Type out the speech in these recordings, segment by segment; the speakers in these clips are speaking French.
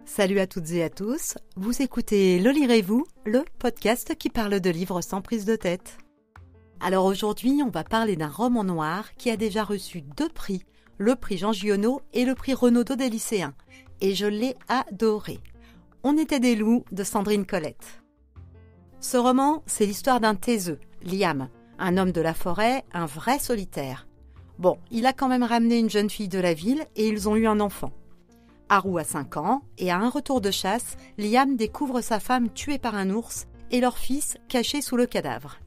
Salut à toutes et à tous, vous écoutez Le Lirez-vous, le podcast qui parle de livres sans prise de tête. Alors aujourd'hui, on va parler d'un roman noir qui a déjà reçu 2 prix, le prix Jean Giono et le prix Renaudot des lycéens. Et je l'ai adoré. On était des loups de Sandrine Colette. Ce roman, c'est l'histoire d'un taiseux, Liam, un homme de la forêt, un vrai solitaire. Bon, il a quand même ramené une jeune fille de la ville et ils ont eu un enfant. Haru a 5 ans et à un retour de chasse, Liam découvre sa femme tuée par un ours et leur fils caché sous le cadavre.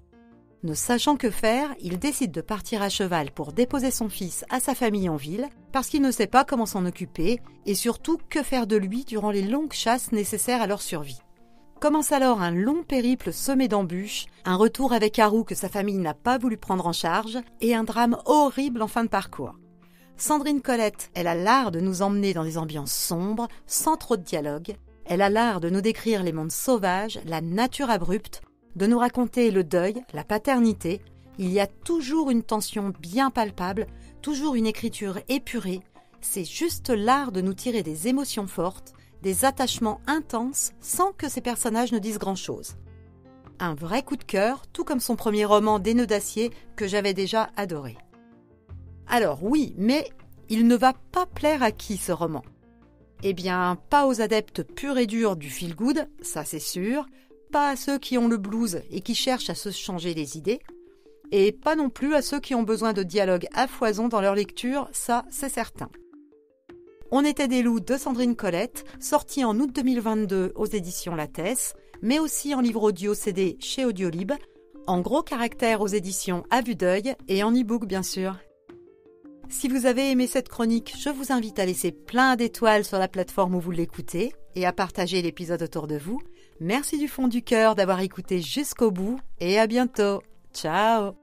Ne sachant que faire, il décide de partir à cheval pour déposer son fils à sa famille en ville parce qu'il ne sait pas comment s'en occuper et surtout que faire de lui durant les longues chasses nécessaires à leur survie. Commence alors un long périple semé d'embûches, un retour avec Haru que sa famille n'a pas voulu prendre en charge et un drame horrible en fin de parcours. Sandrine Colette, elle a l'art de nous emmener dans des ambiances sombres, sans trop de dialogue. Elle a l'art de nous décrire les mondes sauvages, la nature abrupte, de nous raconter le deuil, la paternité. Il y a toujours une tension bien palpable, toujours une écriture épurée. C'est juste l'art de nous tirer des émotions fortes, des attachements intenses, sans que ces personnages ne disent grand-chose. Un vrai coup de cœur, tout comme son premier roman Des nœuds d'acier, que j'avais déjà adoré. Alors oui, mais il ne va pas plaire à qui ce roman ? Eh bien, pas aux adeptes purs et durs du feel-good, ça c'est sûr, pas à ceux qui ont le blues et qui cherchent à se changer les idées, et pas non plus à ceux qui ont besoin de dialogues à foison dans leur lecture, ça c'est certain. On était des loups de Sandrine Colette, sorti en août 2022 aux éditions Lattès, mais aussi en livre audio CD chez Audiolib, en gros caractère aux éditions À Vue d'Œil et en e-book bien sûr. Si vous avez aimé cette chronique, je vous invite à laisser plein d'étoiles sur la plateforme où vous l'écoutez et à partager l'épisode autour de vous. Merci du fond du cœur d'avoir écouté jusqu'au bout et à bientôt. Ciao!